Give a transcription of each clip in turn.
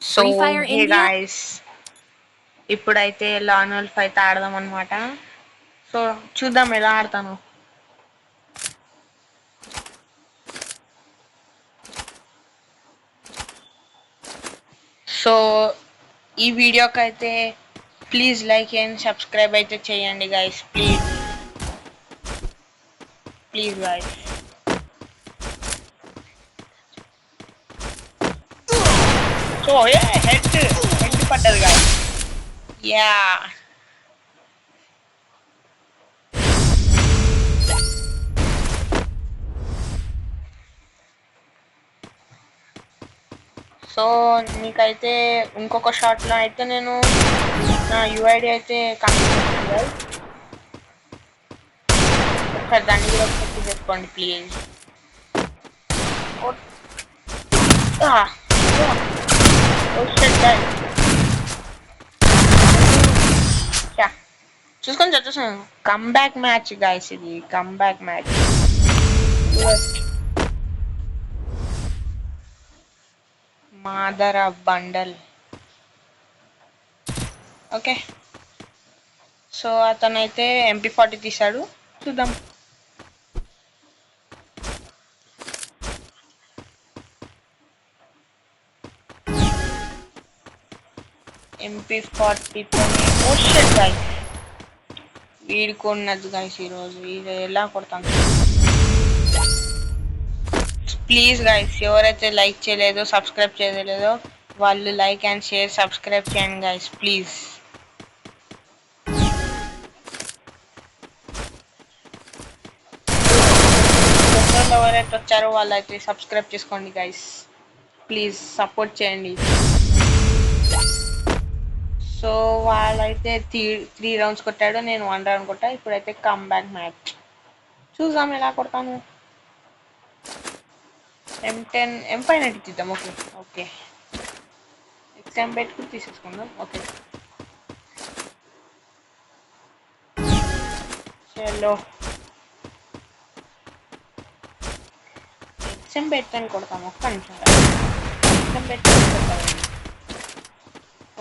So hey guys, ఇప్పుడైతే lawn wolf అయితే ఆడదాం అనమాట. సో చూద్దాం ఎలా ఆడతాను. సో ఈ వీడియోకి అయితే ప్లీజ్ లైక్ అండ్ సబ్స్క్రైబ్ అయితే చేయండి guys, please please guys. So head పడ్డది గాయ్స్. యా సో నీకైతే ఇంకొక షాట్లో అయితే నేను నా యూఐడి అయితే కంప్లీట్ చేస్తాను. ఒకసారి దాన్ని కూడా చెక్ చేసుకోండి ప్లీజ్. చూసుకొని చచ్చేసాను. కమ్బ్యాక్ మ్యాచ్ గాయస్, ఇది comeback match. Mother of bundle. Okay, so అతనైతే MP40 తీశాడు, చూద్దాం. MP40 guys, వీడుకున్నది guys. ఈరోజు ఇది ఎలా కొడతాను ప్లీజ్ గాయస్. ఎవరైతే లైక్ చేయలేదో సబ్స్క్రైబ్ చేయలేదో వాళ్ళు లైక్ అండ్ షేర్ సబ్స్క్రైబ్ చేయండి గాయస్, ప్లీజ్. ఎవరైతే వచ్చారో వాళ్ళైతే సబ్స్క్రైబ్ చేసుకోండి గైస్, ప్లీజ్ సపోర్ట్ చేయండి. సో వాళ్ళైతే త్రీ రౌండ్స్ కొట్టాడు, నేను 1 రౌండ్ కొట్టా. ఇప్పుడైతే కమ్బ్యాక్ మ్యాచ్ చూద్దాం ఎలా కొడతాను. M10 M5 తీద్దాం. ఓకే ఓకే, ఎగ్జామ్ పెట్టుకుని తీసేసుకుందాం. ఓకే చలో, ఎగ్జామ్ పెట్టని కొడతాం. ఒక్క నిమిషం, ఎగ్జామ్ పెట్టని కొడతాం.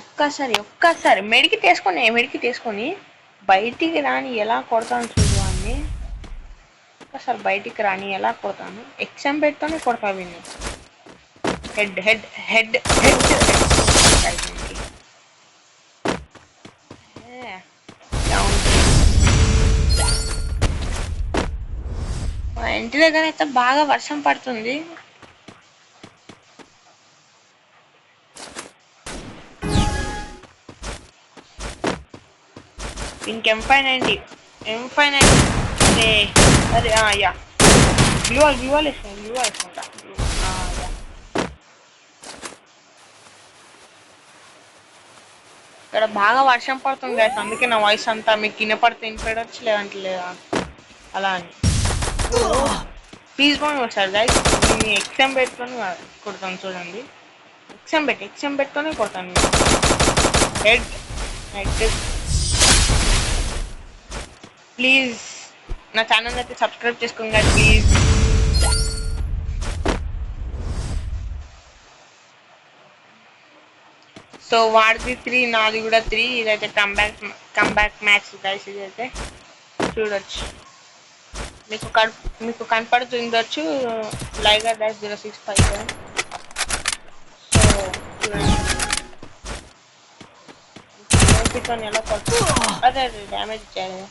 ఒక్కసారి మెడికి తీసుకొని బయటికి రాని ఎలా కొడతాను చూడు అని. ఒక్కసారి బయటికి రాని ఎలా కొడతాను. ఎగ్జామ్ పెట్టుతోనే కొడతా విని. హెడ్ హెడ్ హెడ్ హెడ్ మా ఇంటి దగ్గర అయితే బాగా వర్షం పడుతుంది. ఇంక M590 అరే యా, గ్లూవాల్ వేసుకుంటా. ఇక్కడ బాగా వర్షం పడుతుంది కదా, అందుకే నా వాయిస్ అంతా మీకు వినపడచ్చు, లేదంటే లేదా అలా అని. ప్లీజ్ బాగా వస్తారు గైస్, నేను ఎగ్జామ్ పెట్టుకొని కొడతాను చూడండి. ఎగ్జామ్ పెట్టుకొని కొడతాను. హెడ్ ప్లీజ్ నా ఛానల్ అయితే సబ్స్క్రైబ్ చేసుకోండి ప్లీజ్. సో వాడిది 3, నాది కూడా 3. ఇదైతే కమ్బ్యాక్ మ్యాచ్ గైస్. ఇదైతే చూడొచ్చు, మీకు కనపడుతుండొచ్చు liger-0657. సో చూడండి ఎలా కొడుతుంది. అదే డ్యామేజ్ ఇచ్చారు.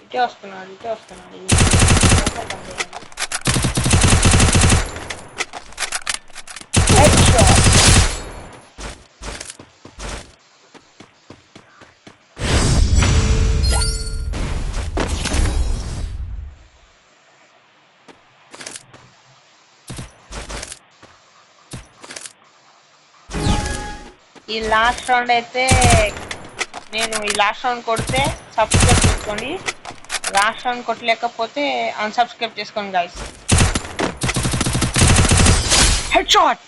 ఇటే వస్తున్నాడు. ఈ లాస్ట్ రౌండ్ అయితే నేను కొడితే సబ్స్క్రైబ్ చేసుకోండి. లాస్ట్ రౌండ్ కొట్టలేకపోతే అన్సబ్స్క్రైబ్ చేసుకోండి గైస్. Head shot.